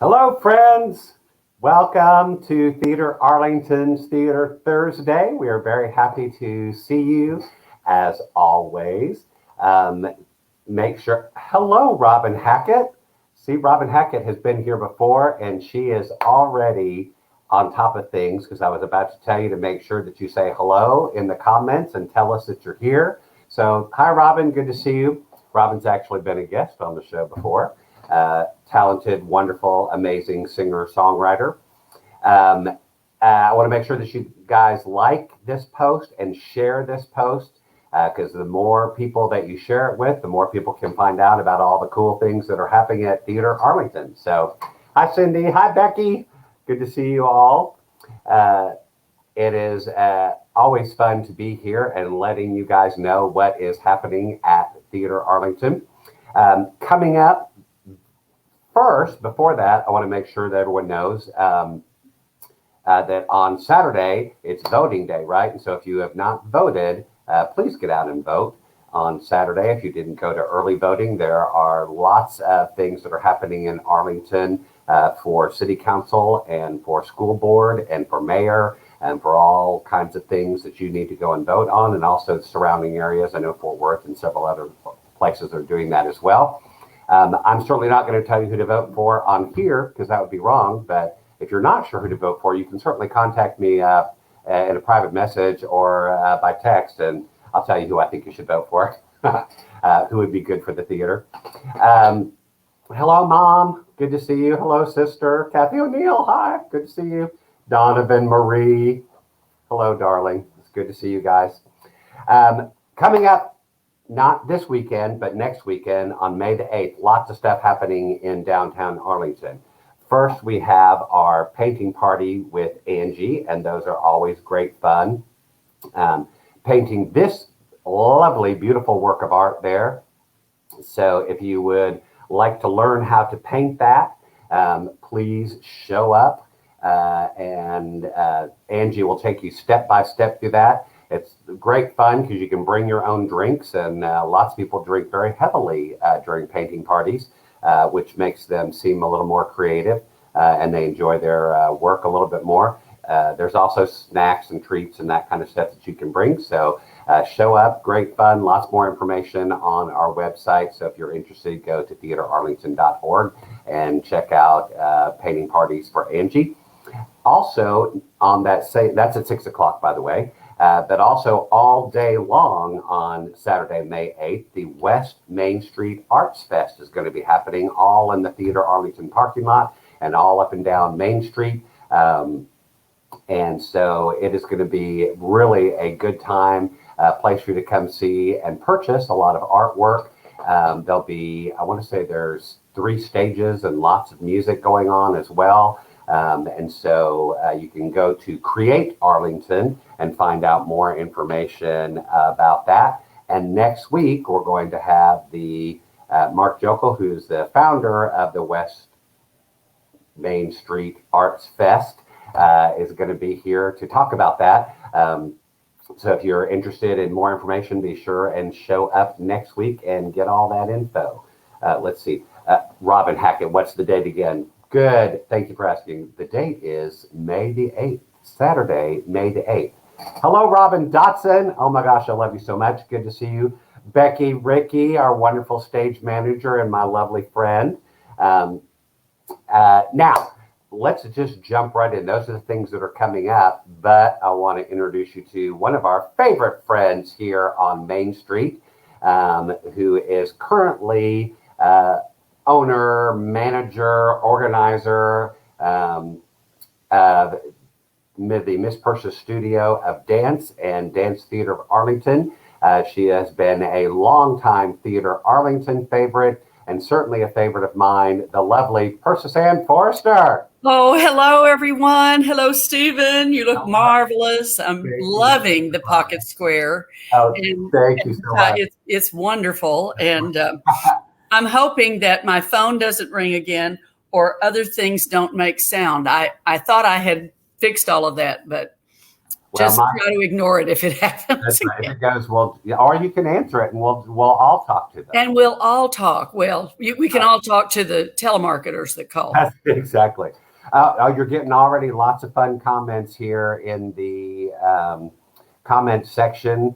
Hello, friends. Welcome to Theater Arlington's Theater Thursday. We are very happy to see you as always. Um, Make sure, hello, Robin Hackett. See, Robin Hackett has been here before and she is already on top of things because I was about to tell you to make sure that you say hello in the comments and tell us that you're here. So, hi, Robin. Good to see you. Robin's actually been a guest on the show before. Talented, wonderful, amazing singer songwriter. Um, I want to make sure that you guys like this post and share this post because the more people that you share it with, the more people can find out about all the cool things that are happening at Theater Arlington. So, hi, Cindy. Hi, Becky. Good to see you all. Uh, it is always fun to be here and letting you guys know what is happening at Theater Arlington. Coming up, first, before that, I want to make sure that everyone knows that on Saturday, it's voting day, right? And so if you have not voted, please get out and vote on Saturday. If you didn't go to early voting, there are lots of things that are happening in Arlington for city council and for school board and for mayor and for all kinds of things that you need to go and vote on, and also the surrounding areas. I know Fort Worth and several other places are doing that as well. I'm certainly not going to tell you who to vote for on here because that would be wrong. But if you're not sure who to vote for, you can certainly contact me in a private message or by text, and I'll tell you who I think you should vote for, who would be good for the theater. Um, Hello, Mom. Good to see you. Hello, Sister. Kathy O'Neill. Hi. Good to see you. Donovan Marie. Hello, darling. It's good to see you guys. Coming up not this weekend, but next weekend on May the 8th. Lots of stuff happening in downtown Arlington. First, we have our painting party with Angie, and those are always great fun. Painting this lovely, beautiful work of art there. So if you would like to learn how to paint that, please show up and Angie will take you step by step through that. It's great fun because you can bring your own drinks, and lots of people drink very heavily during painting parties, which makes them seem a little more creative and they enjoy their work a little bit more. There's also snacks and treats and that kind of stuff that you can bring. So show up, great fun, lots more information on our website. So if you're interested, go to theaterarlington.org and check out painting parties for Angie. Also, on that same, that's at 6 o'clock, by the way. But also all day long on Saturday, May 8th, the West Main Street Arts Fest is going to be happening all in the Theater Arlington parking lot and all up and down Main Street. And so it is going to be really a good time, place for you to come see and purchase a lot of artwork. There'll be, I want to say there's 3 stages and lots of music going on as well. And so you can go to Create Arlington and find out more information about that. And next week, we're going to have the Mark Jokel, who's the founder of the West Main Street Arts Fest, is going to be here to talk about that. So if you're interested in more information, be sure and show up next week and get all that info. Let's see. Robin Hackett, what's the date again? Good. Thank you for asking. The date is May the 8th, Saturday, May the 8th. Hello, Robin Dotson. Oh my gosh, I love you so much. Good to see you. Becky Ricky, our wonderful stage manager and my lovely friend. Now, let's just jump right in. Those are the things that are coming up, but I want to introduce you to one of our favorite friends here on Main Street, who is currently owner, manager, organizer of the Miss Purses Studio of Dance and Dance Theater of Arlington. She has been a longtime Theater Arlington favorite and certainly a favorite of mine, the lovely Persis Ann Forrester. Oh, hello, everyone. Hello, Stephen. You look marvelous. I'm loving the pocket square. Oh, thank you so much. It's wonderful. And I'm hoping that my phone doesn't ring again or other things don't make sound. I thought I had fixed all of that, but Just Well, try to ignore it if it happens that's right. If again. it goes, well, or you can answer it, and we'll all talk to them. And we'll all talk. Well, we can all talk to the telemarketers that call. That's exactly. You're getting already lots of fun comments here in the comment section.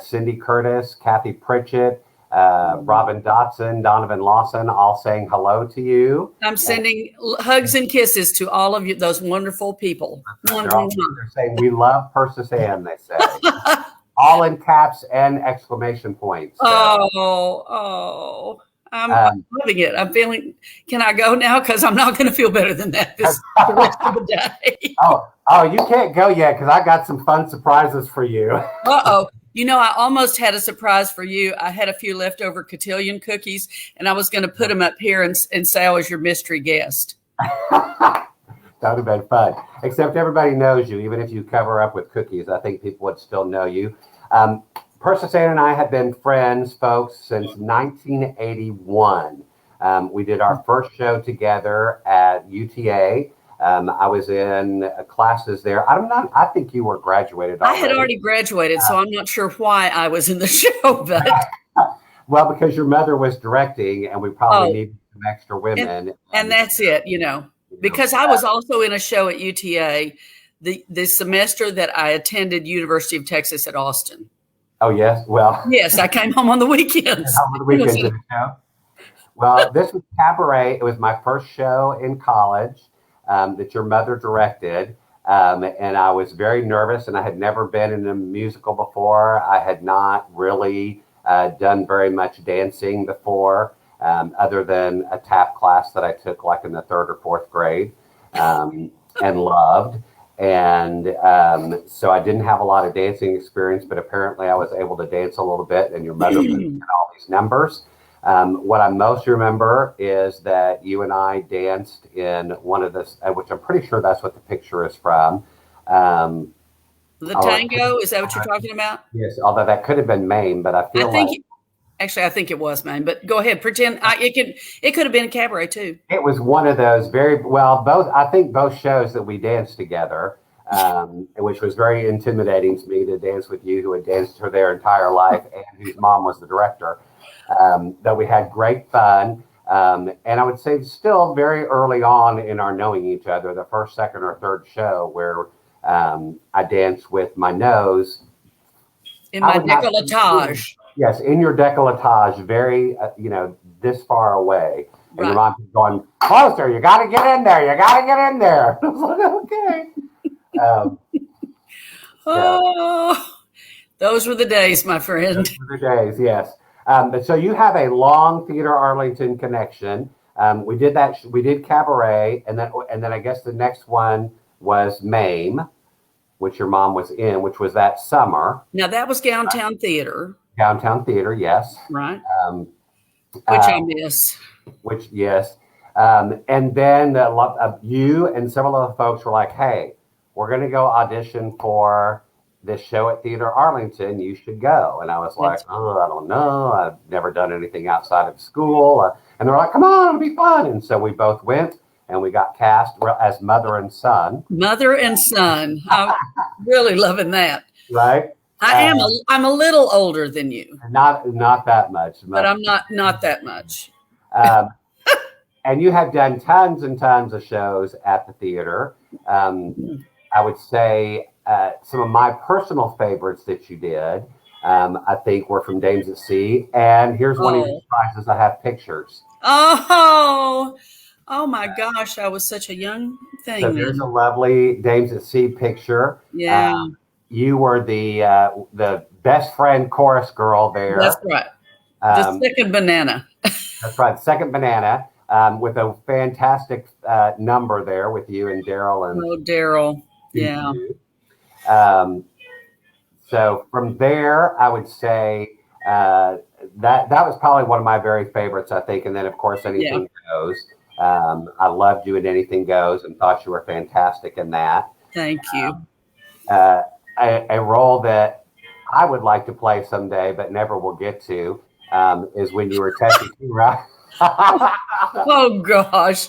Cindy Curtis, Kathy Pritchett, Robin Dotson, Donovan Lawson, all saying hello to you. I'm sending hugs and kisses to all of you, those wonderful people. They're saying we love Persis Ann, they say. All in caps and exclamation points. So. I'm loving it. I'm feeling, can I go now? Because I'm not going to feel better than that the rest of the day. You can't go yet because I got some fun surprises for you. Uh-oh. I almost had a surprise for you. I had a few leftover cotillion cookies, and I was going to put them up here and say I was your mystery guest. That would have been fun. Except everybody knows you. Even if you cover up with cookies, I think people would still know you. Persis Ann and I have been friends, folks, since 1981. We did our first show together at UTA. I was in classes there. I think you were graduated already. I had already graduated, so I'm not sure why I was in the show. But well, because your mother was directing, and we probably needed some extra women. And that's it, because I was also in a show at UTA the semester that I attended University of Texas at Austin. Oh, yes? Well. Yes, I came home on the weekends. On the weekends to the show. Well, this was Cabaret. It was my first show in college that your mother directed. And I was very nervous, and I had never been in a musical before. I had not really done very much dancing before, other than a tap class that I took like in the 3rd or 4th grade and loved. And so I didn't have a lot of dancing experience, but apparently I was able to dance a little bit, and your mother put in all these numbers. What I most remember is that you and I danced in one of this, which I'm pretty sure that's what the picture is from. The Tango, is that what you're talking about? Yes, although that could have been Maine, but I think it was mine, but go ahead. Pretend it could have been a Cabaret too. It was one of those I think both shows that we danced together, which was very intimidating to me to dance with you, who had danced for their entire life and whose mom was the director. That we had great fun. And I would say still very early on in our knowing each other, the first, second, or third show where I danced with my nose. In my décolletage. Yes, in your décolletage, very, this far away. And your mom was going, closer, you got to get in there, you got to get in there. I was like, okay. Those were the days, my friend. Those were the days, yes. So you have a long Theater Arlington connection. We did Cabaret, and then I guess the next one was MAME, which your mom was in, which was that summer. Now that was Downtown Theater. Downtown Theater, yes. Right. Which I miss. Yes. And then you and several other folks were like, hey, we're going to go audition for this show at Theater Arlington. You should go. And I was like, I don't know. I've never done anything outside of school. And they're like, come on, it'll be fun. And so we both went, and we got cast as mother and son. Mother and son. I'm really loving that. Right. I'm a little older than you. Not that much. But I'm not that much. And you have done tons and tons of shows at the theater. I would say some of my personal favorites that you did, I think, were from Dames at Sea. And here's one of your prizes. I have pictures. Oh my gosh. I was such a young thing. So there's a lovely Dames at Sea picture. Yeah. You were the best friend chorus girl there. That's right. The second banana. That's right. Second banana, with a fantastic number there with you and Daryl. Daryl. Yeah. So from there, I would say that was probably one of my very favorites, I think. And then, of course, Anything Goes. I loved you in Anything Goes and thought you were fantastic in that. Thank you. A role that I would like to play someday, but never will get to, is when you were Tessie Kira. Oh, gosh.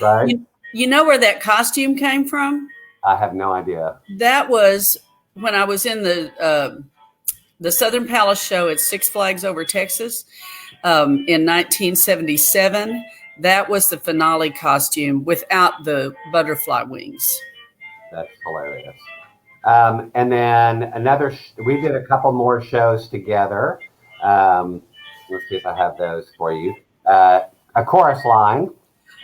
Right? You know where that costume came from? I have no idea. That was when I was in the Southern Palace show at Six Flags Over Texas in 1977. That was the finale costume without the butterfly wings. That's hilarious. And then we did a couple more shows together. Let's see if I have those for you. A chorus line.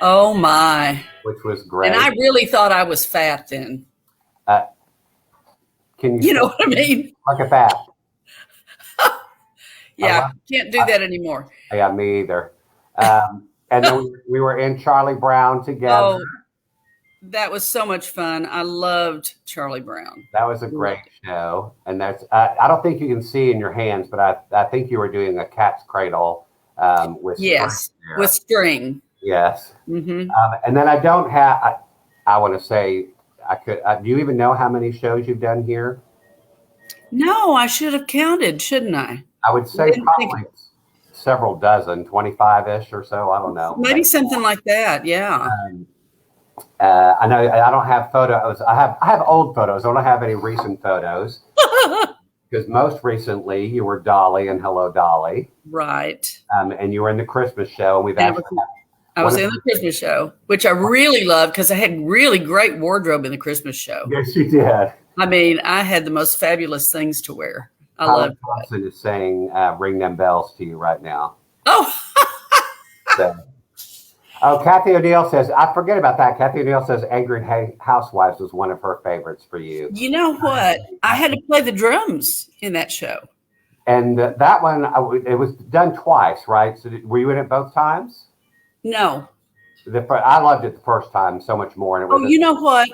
Oh my. Which was great. And I really thought I was fat then. Can you know what I mean? Look at that. Yeah, can't do that anymore. Yeah, me either. And then we were in Charlie Brown together. Oh, that was so much fun. I loved Charlie Brown. That was a great show. And that's I don't think you can see in your hands, but I think you were doing a cat's cradle with string. Yes. Mm-hmm. And then I don't have, I want to say, do you even know how many shows you've done here? No, I should have counted, shouldn't I? I would say probably several dozen, 25-ish or so. I don't know. Maybe something like that. Yeah. I know I don't have photos. I have old photos. I don't have any recent photos. Because most recently you were Dolly and Hello Dolly. Right. And you were in the Christmas show. And I was in the Christmas show, which I really loved because I had really great wardrobe in the Christmas show. Yes, you did. I mean, I had the most fabulous things to wear. I love it. Thompson is saying, ring them bells to you right now. Oh. Kathy O'Neill says, I forget about that. Kathy O'Neill says Angry Housewives was one of her favorites for you. You know what? I had to play the drums in that show. And that one, it was done twice, right? So were you in it both times? No. I loved it the first time so much more. And you know what?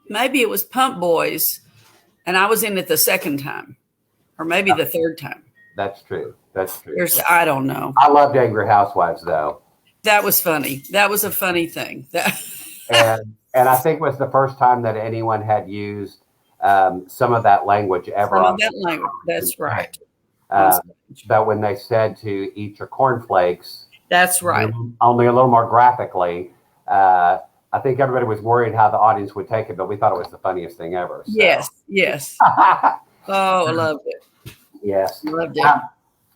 Maybe it was Pump Boys, and I was in it the second time, or maybe the third time. That's true. I don't know. I loved Angry Housewives, though. That was funny. That was a funny thing. and I think it was the first time that anyone had used some of that language ever. Some of that language. That's right. But when they said to eat your cornflakes. That's right. Only a little more graphically. I think everybody was worried how the audience would take it, but we thought it was the funniest thing ever. So. Yes. Oh, I loved it. Yes. Loved it. All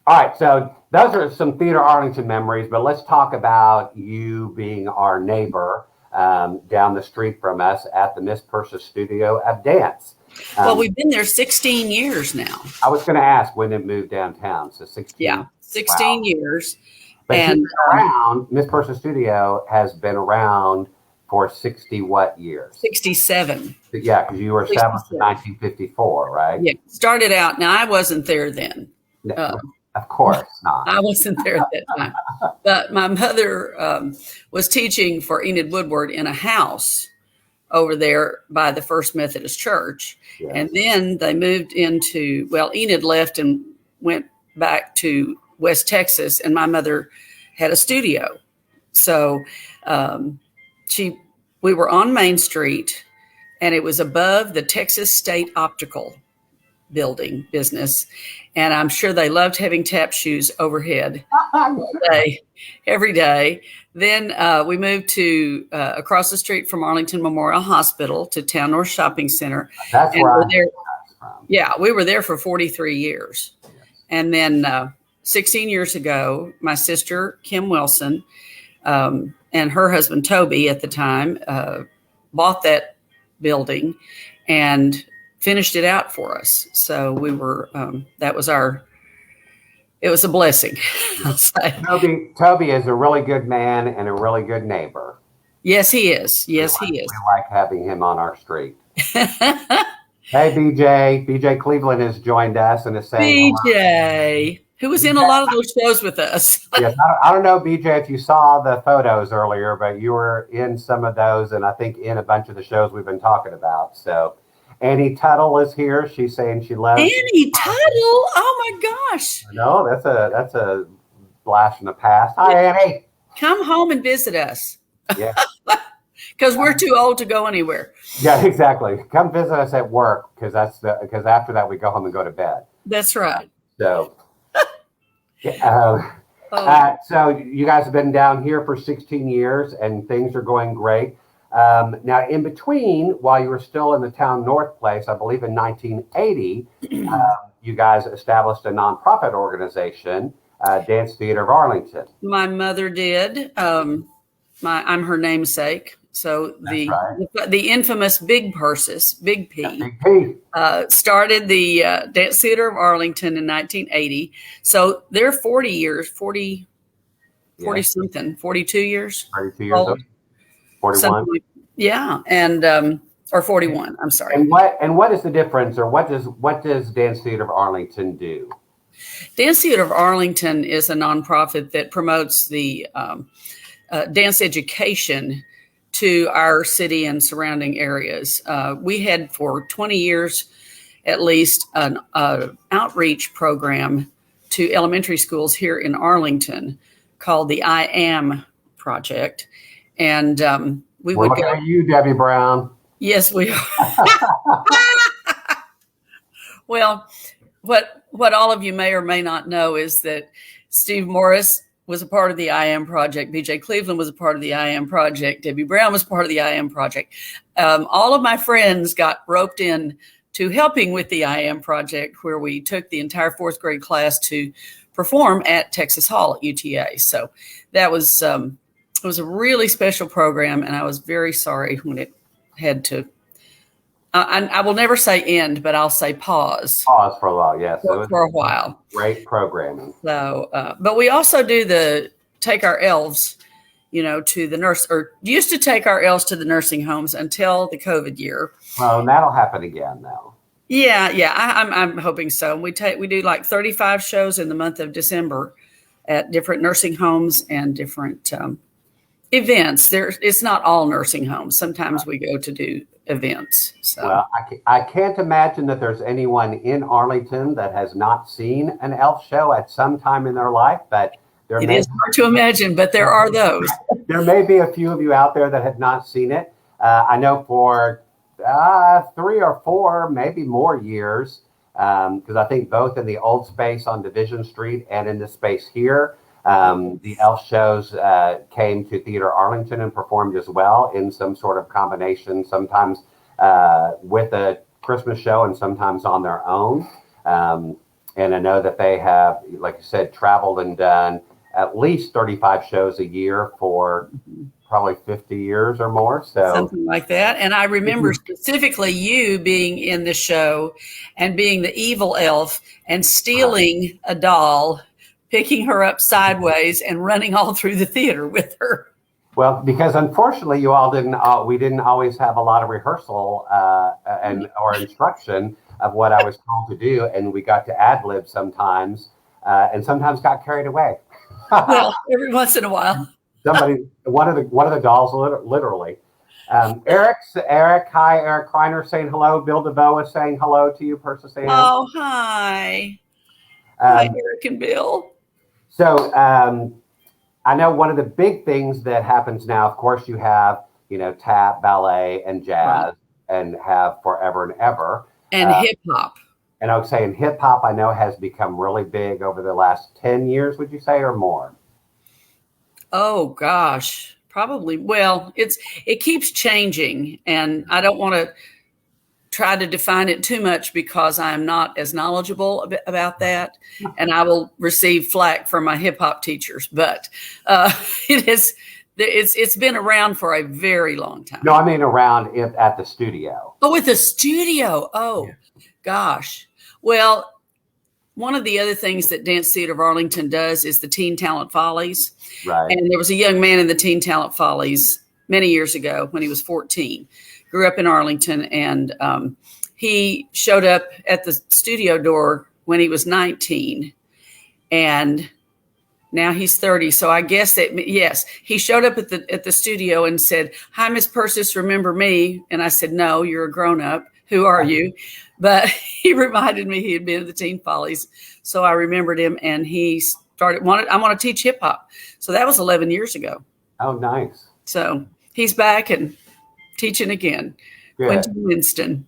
right, so those are some Theater Arlington memories, but let's talk about you being our neighbor down the street from us at the Miss Pursa Studio of Dance. Well, we've been there 16 years now. I was going to ask when it moved downtown, so 16. Yeah, 16 years. But Miss Pursa Studio has been around for 60 what years? 67. Yeah, because you were established in 1954, right? Yeah, started out. Now, I wasn't there then. Of course not. I wasn't there at that time. But my mother was teaching for Enid Woodward in a house over there by the First Methodist Church. Yes. And then they moved Enid left and went back to West Texas, and my mother had a studio. So we were on Main Street, and it was above the Texas State Optical business. And I'm sure they loved having tap shoes overhead every day. Then we moved to across the street from Arlington Memorial Hospital to Town North Shopping Center. That's and where Yeah, we were there for 43 years. Yes. And then 16 years ago, my sister, Kim Wilson, and her husband, Toby, at the time, bought that building and finished it out for us. So we were, it was a blessing, I'll say. Toby is a really good man and a really good neighbor. Yes, he is. Yes, he is. We like having him on our street. Hey, BJ. BJ Cleveland has joined us and is saying BJ, who was in a lot of those shows with us. Yes, I don't know, BJ, if you saw the photos earlier, but you were in some of those, and I think in a bunch of the shows we've been talking about. So Annie Tuttle is here. She's saying she loves Annie Tuttle. Oh my gosh! No, that's a blast from the past. Hi, Annie. Come home and visit us. Yeah. Because we're too old to go anywhere. Yeah, exactly. Come visit us at work because after that we go home and go to bed. That's right. So, so you guys have been down here for 16 years and things are going great. Now, in between, while you were still in the town North Place, I believe in 1980, you guys established a nonprofit organization, Dance Theater of Arlington. My mother did. I'm her namesake. So That's right. the infamous Big Persis, Big P, Big P. started the Dance Theater of Arlington in 1980. So they're 40 years, 40 something, 42 years. 42 years old. 41. Yeah, and or 41. I'm sorry. And what is the difference, or what does Dance Theater of Arlington do? Dance Theater of Arlington is a nonprofit that promotes the dance education to our city and surrounding areas. We had for 20 years at least an outreach program to elementary schools here in Arlington called the I Am Project. And we would go. At you, Debbie Brown. Yes, we are. Well, what all of you may or may not know is that Steve Morris was a part of the I Am Project. BJ Cleveland was a part of the I Am Project. Debbie Brown was part of the I Am Project. All of my friends got roped in to helping with the I Am Project, where we took the entire fourth grade class to perform at Texas Hall at UTA. So that was it was a really special program, and I was very sorry when it had to. I will never say end, but I'll say pause. Pause for a while, yes. For a while. Great programming. So, but we also do the take our elves, to the nurse, or used to take our elves to the nursing homes until the COVID year. Well, and that'll happen again now. Yeah. I'm hoping so. We do like 35 shows in the month of December at different nursing homes and different events. It's not all nursing homes. Sometimes we go to do events. So. Well, I can't imagine that there's anyone in Arlington that has not seen an elf show at some time in their life, but it is hard to imagine, but there are those. There may be a few of you out there that have not seen it. I know for 3 or 4, maybe more years, because I think both in the old space on Division Street and in the space here, the elf shows came to Theater Arlington and performed as well in some sort of combination, sometimes with a Christmas show and sometimes on their own. And I know that they have, like you said, traveled and done at least 35 shows a year for probably 50 years or more. So something like that. And I remember specifically you being in the show and being the evil elf and stealing a doll, picking her up sideways and running all through the theater with her. Well, because unfortunately we didn't always have a lot of rehearsal or instruction of what I was told to do. And we got to ad lib sometimes and sometimes got carried away. Well, every once in a while. One of the dolls, literally. Eric, hi, Eric Kreiner saying hello. Bill DeVoe is saying hello to you, Persis. Oh, hi. Hi, Eric and Bill. So I know one of the big things that happens now, of course, you have, tap, ballet, and jazz, and have forever and ever. And hip hop. And I was saying hip hop, I know, has become really big over the last 10 years, would you say, or more? Oh, gosh, probably. Well, it keeps changing, and I don't want to try to define it too much because I'm not as knowledgeable about that, and I will receive flack from my hip hop teachers. But it's been around for a very long time. No, I mean around at the studio. Oh, with the studio. Oh, yeah. Gosh. Well, one of the other things that Dance Theater of Arlington does is the Teen Talent Follies. Right. And there was a young man in the Teen Talent Follies many years ago when he was 14, grew up in Arlington, and he showed up at the studio door when he was 19, and now he's 30. So I guess that, yes, he showed up at the studio and said, "Hi, Miss Persis, remember me?" And I said, "No, you're a grown up. Who are you?" But he reminded me he had been at the Teen Follies. So I remembered him, and he I want to teach hip hop. So that was 11 years ago. Oh, nice. So he's back and teaching again. Quentin Winston.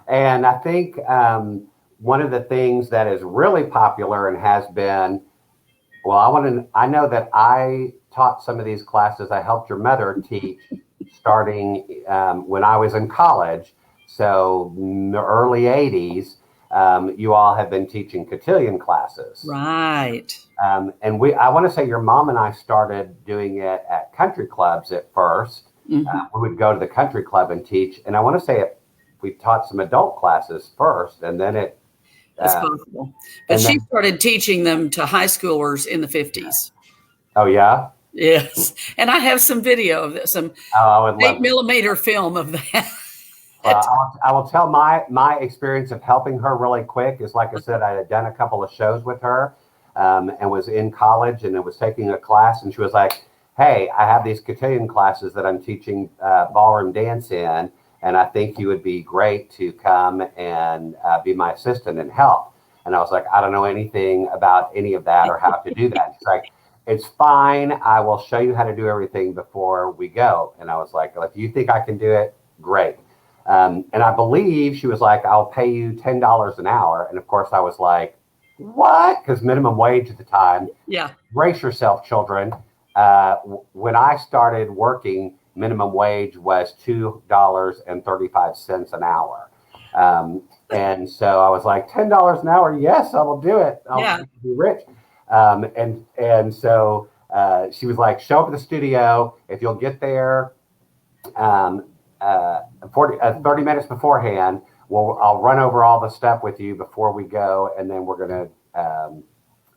And I think one of the things that is really popular and has been, well, I know that I taught some of these classes. I helped your mother teach starting when I was in college. So in the early 80s, you all have been teaching cotillion classes. Right. And I want to say your mom and I started doing it at country clubs at first. We would go to the country club and teach. And I want to say we taught some adult classes first, and then it. That's possible. But she started teaching them to high schoolers in the 50s. Oh, yeah? Yes. And I have some video of this, some 8mm film of that. Well, I will tell my experience of helping her really quick is, like I said, I had done a couple of shows with her and was in college and was taking a class. And she was like, hey, I have these cotillion classes that I'm teaching ballroom dance in. And I think you would be great to come and be my assistant and help. And I was like, I don't know anything about any of that or how to do that. She's like, it's fine. I will show you how to do everything before we go. And I was like, well, if you think I can do it, great. And I believe she was like, I'll pay you $10 an hour. And of course, I was like, what? Because minimum wage at the time. Yeah. Brace yourself, children. When I started working, minimum wage was $2.35 an hour. And so I was like, $10 an hour. Yes, I will do it. I'll be rich. And so she was like, show up at the studio. If you'll get there 30 minutes beforehand, I'll run over all the stuff with you before we go. And then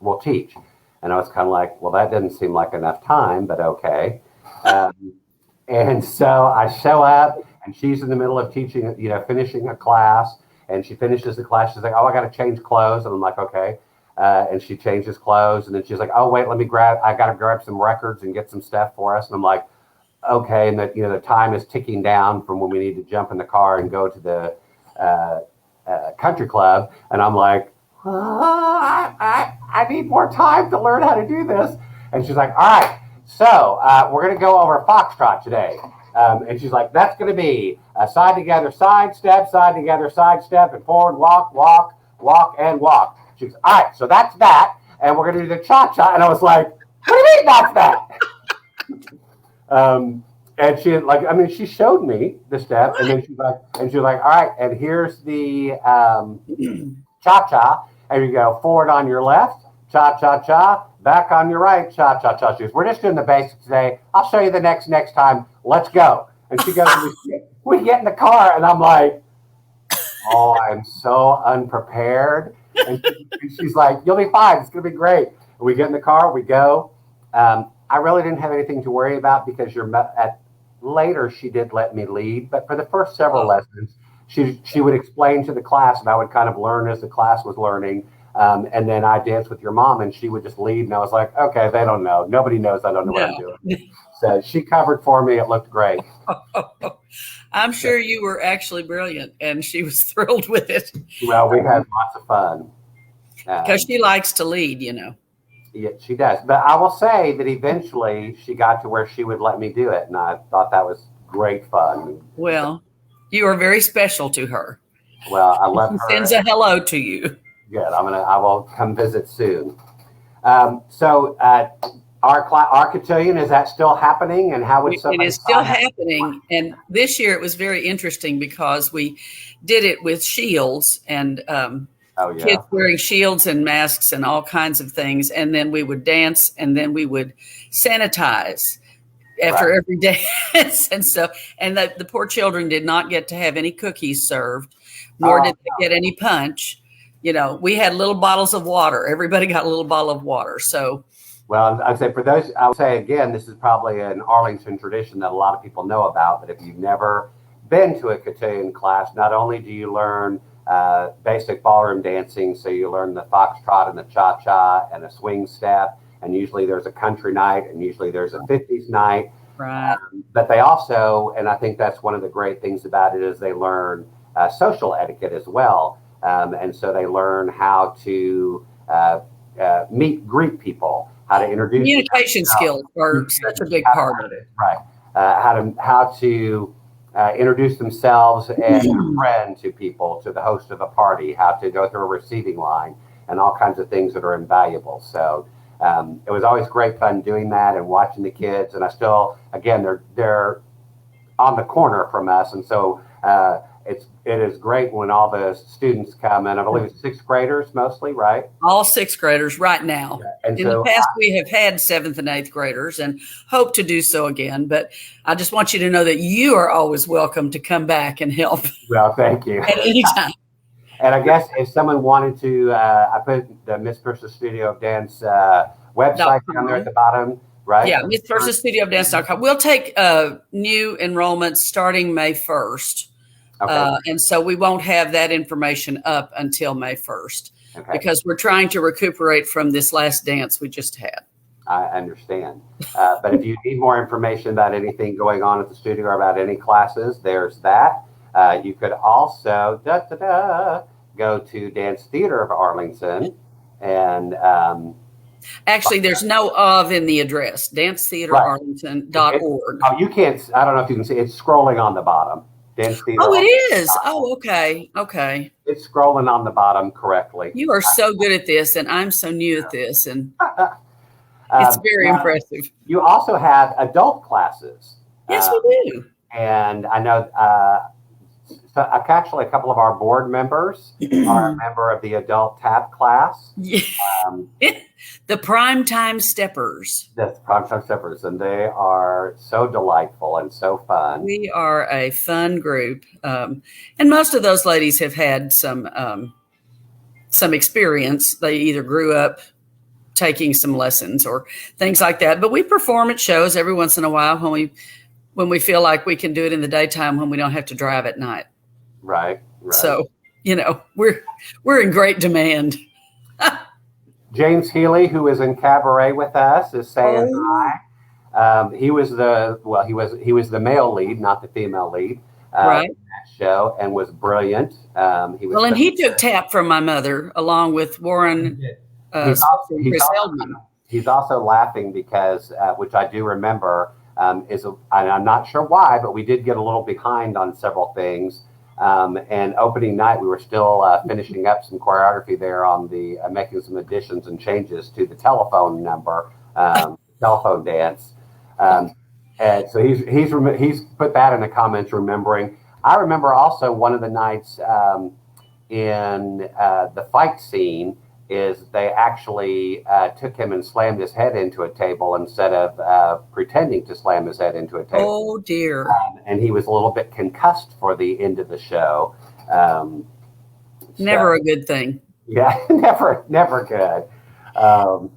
we'll teach. And I was kind of like, well, that didn't seem like enough time, but okay. And so I show up and she's in the middle of teaching, finishing a class, and she finishes the class. She's like, oh, I got to change clothes. And I'm like, okay. And she changes clothes. And then she's like, oh, wait, I got to grab some records and get some stuff for us. And I'm like, okay. And the time is ticking down from when we need to jump in the car and go to the country club. And I'm like, I need more time to learn how to do this. And she's like, all right. So we're going to go over Foxtrot today. And she's like, that's going to be a side together, side step, and forward, walk, and walk. She goes, all right, so that's that. And we're going to do the cha-cha. And I was like, what do you mean that's that? And she showed me the step. And then she's like, all right, and here's the cha-cha. And you go forward on your left, cha-cha-cha. Back on your right, cha-cha-cha. She goes, we're just doing the basics today. I'll show you the next time. Let's go. And she goes, we get in the car, and I'm like, oh, I'm so unprepared. And she's like, you'll be fine. It's going to be great. And we get in the car, we go. I really didn't have anything to worry about because later she did let me lead. But for the first several lessons, she would explain to the class, and I would kind of learn as the class was learning. And then I danced with your mom, and she would just lead. And I was like, okay, they don't know. Nobody knows I don't know what I'm doing. So she covered for me. It looked great. I'm sure you were actually brilliant, and she was thrilled with it. Well, we had lots of fun. Because she likes to lead, Yeah, she does. But I will say that eventually she got to where she would let me do it. And I thought that was great fun. Well, you are very special to her. Well, I love her. She sends a hello to you. Good. I will come visit soon. So our cotillion, is that still happening? And how would somebody? It is still happening. And this year it was very interesting because we did it with shields and kids wearing shields and masks and all kinds of things. And then we would dance, and then we would sanitize after every dance. And so, and the poor children did not get to have any cookies served, nor did they get any punch. We had little bottles of water. Everybody got a little bottle of water. So, well, I'd say for those, I would say again, this is probably an Arlington tradition that a lot of people know about. But if you've never been to a cotillion class, not only do you learn basic ballroom dancing, so you learn the foxtrot and the cha-cha and a swing step, and usually there's a country night, and usually there's a 50s night. Right. But they also, and I think that's one of the great things about it, is they learn social etiquette as well. And so they learn how to greet people, how to introduce communication skills are such a big part of it. Right. How to introduce themselves and a friend to people, to the host of a party, how to go through a receiving line, and all kinds of things that are invaluable. So it was always great fun doing that and watching the kids. And I still, again, they're on the corner from us, and so it is great when all the students come in. I believe it's sixth graders mostly, right? All sixth graders right now. Yeah. And in the past, we have had seventh and eighth graders and hope to do so again. But I just want you to know that you are always welcome to come back and help. Well, thank you. At any time. And I guess if someone wanted to, I put the Miss Purse's Studio of Dance website down there at the bottom, right? Yeah, Miss Purse's Studio of Dance.com. We'll take new enrollments starting May 1st. Okay. And so we won't have that information up until May 1st because we're trying to recuperate from this last dance we just had. I understand. But if you need more information about anything going on at the studio or about any classes, there's that. You could also go to Dance Theater of Arlington and actually there's no of in the address, dancetheaterarlington.org. Oh, you can't, I don't know if you can see, it's scrolling on the bottom. Dance Theater. Oh, it is. Oh, okay. Okay. It's scrolling on the bottom correctly. You are so good at this, and I'm so new at this, and it's very impressive. You also have adult classes. Yes, we do. And I know so actually a couple of our board members are a member of the adult tap class. Yeah. The Primetime Steppers. That's Primetime Steppers, and they are so delightful and so fun. We are a fun group, and most of those ladies have had some experience. They either grew up taking some lessons or things like that. But we perform at shows every once in a while when we feel like we can do it in the daytime when we don't have to drive at night. Right. So, we're in great demand. James Healy, who is in cabaret with us, is saying hi. He was the male lead, not the female lead, right? In that show, and was brilliant. He took tap from my mother along with Warren. Chris Heldman. He's also laughing because, which I do remember, and I'm not sure why, but we did get a little behind on several things. And opening night, we were still finishing up some choreography there on the making some additions and changes to the telephone number, telephone dance. And so he's put that in the comments, remembering. I remember also one of the nights in the fight scene is they actually took him and slammed his head into a table instead of pretending to slam his head into a table. Oh, dear. And he was a little bit concussed for the end of the show. Never a good thing. Yeah, never good. I'm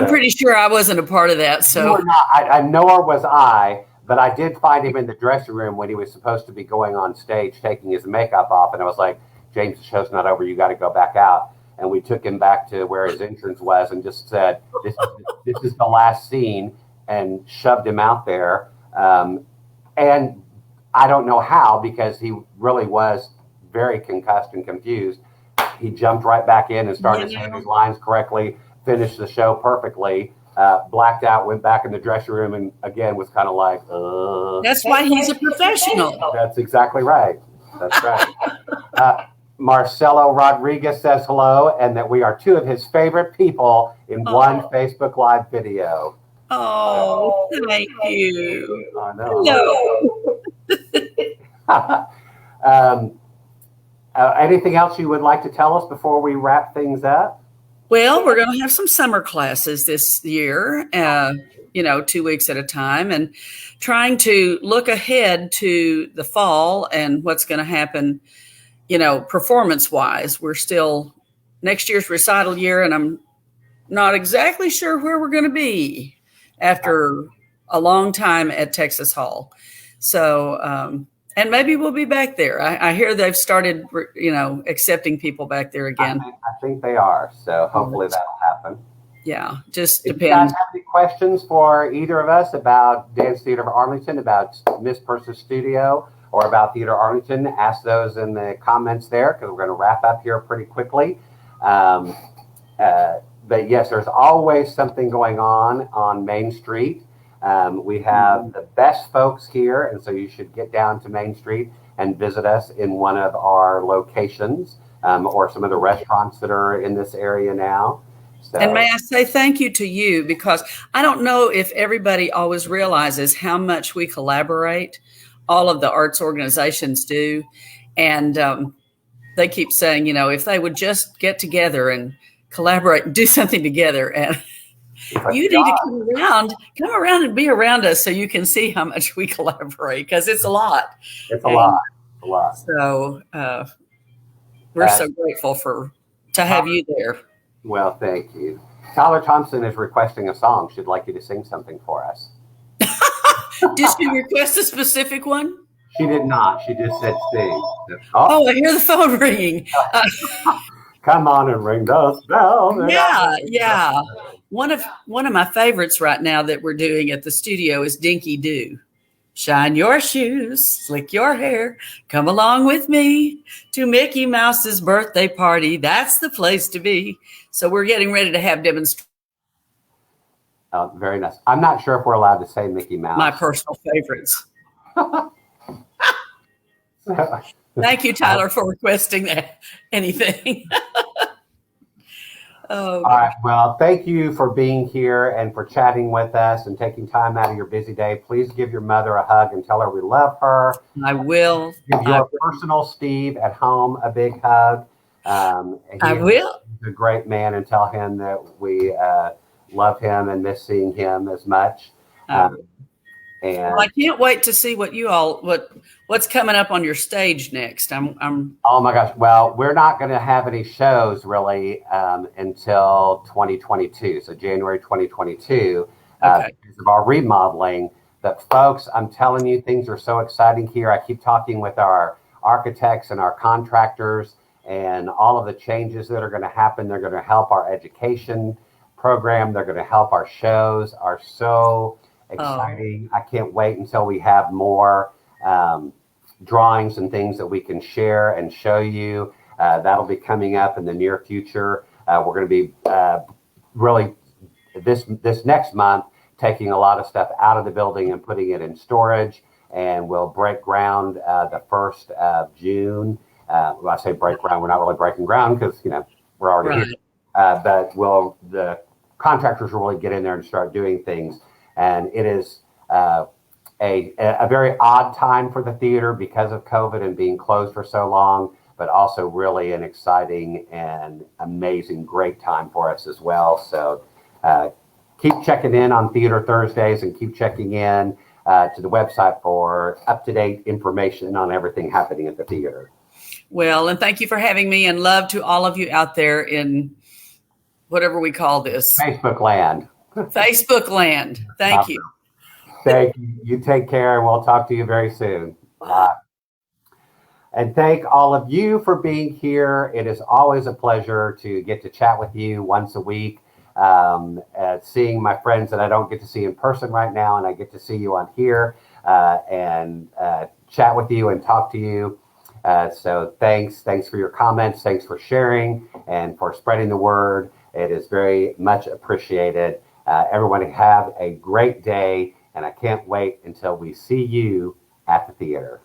pretty sure I wasn't a part of that. So you were not, nor was I, but I did find him in the dressing room when he was supposed to be going on stage, taking his makeup off. And I was like, James, the show's not over. You got to go back out. And we took him back to where his entrance was and just said, this is the last scene, and shoved him out there. And I don't know how, because he really was very concussed and confused. He jumped right back in and started saying his lines correctly, finished the show perfectly, blacked out, went back in the dressing room, and again was kind of like, That's why he's a professional. That's exactly right. That's right. Marcelo Rodriguez says hello, and that we are two of his favorite people in one Facebook Live video. Oh, thank you. I know. Hello. Anything else you would like to tell us before we wrap things up? Well, we're going to have some summer classes this year, 2 weeks at a time, and trying to look ahead to the fall and what's going to happen, performance-wise. We're still next year's recital year, and I'm not exactly sure where we're going to be after a long time at Texas Hall. So, and maybe we'll be back there. I hear they've started, accepting people back there again. I think they are. So hopefully that'll happen. Yeah, just if depends. If you guys have any questions for either of us about Dance Theater of Arlington, about Miss Purse's Studio, or about Theater Arlington, ask those in the comments there, because we're going to wrap up here pretty quickly. But yes, there's always something going on Main Street. We have the best folks here, and so you should get down to Main Street and visit us in one of our locations, or some of the restaurants that are in this area now. So. And may I say thank you to you, because I don't know if everybody always realizes how much we collaborate all of the arts organizations do. And they keep saying, if they would just get together and collaborate and do something together. And you need to come around and be around us so you can see how much we collaborate, because it's a lot. It's a lot. So we're so grateful to have you there. Well, thank you. Tyler Thompson is requesting a song. She'd like you to sing something for us. Did she request a specific one? She did not. She just said sing. Oh, I hear the phone ringing. Come on and ring those bells. Yeah. One of my favorites right now that we're doing at the studio is Dinky Doo. Shine your shoes, slick your hair, come along with me to Mickey Mouse's birthday party. That's the place to be. So we're getting ready to have demonstrations. Oh, very nice. I'm not sure if we're allowed to say Mickey Mouse. My personal favorites. Thank you, Tyler, for requesting anything. All right. Well, thank you for being here and for chatting with us and taking time out of your busy day. Please give your mother a hug and tell her we love her. I will. Give your personal Steve at home a big hug. I will. He's a great man, and tell him that we love him and miss seeing him as much. And I can't wait to see what's coming up on your stage next. I'm Oh my gosh. Well, we're not going to have any shows really until 2022. So January 2022, because of our remodeling. But folks, I'm telling you, things are so exciting here. I keep talking with our architects and our contractors, and all of the changes that are going to happen. They're going to help our education program. They're going to help our shows. Are so exciting. I can't wait until we have more drawings and things that we can share and show you. That'll be coming up in the near future. We're going to be really this next month taking a lot of stuff out of the building and putting it in storage, and we'll break ground the 1st of June. When I say break ground, we're not really breaking ground because we're already here. But the contractors will really get in there and start doing things. And it is a very odd time for the theater because of COVID and being closed for so long, but also really an exciting and amazing, great time for us as well. So keep checking in on Theater Thursdays and keep checking in to the website for up-to-date information on everything happening at the theater. Well, and thank you for having me, and love to all of you out there in whatever we call this. Facebook land. Facebook land. Thank you. Thank you. You take care, and we'll talk to you very soon. Bye. And thank all of you for being here. It is always a pleasure to get to chat with you once a week. Seeing my friends that I don't get to see in person right now, and I get to see you on here and chat with you and talk to you. So thanks for your comments. Thanks for sharing and for spreading the word. It is very much appreciated. Everyone have a great day, and I can't wait until we see you at the theater.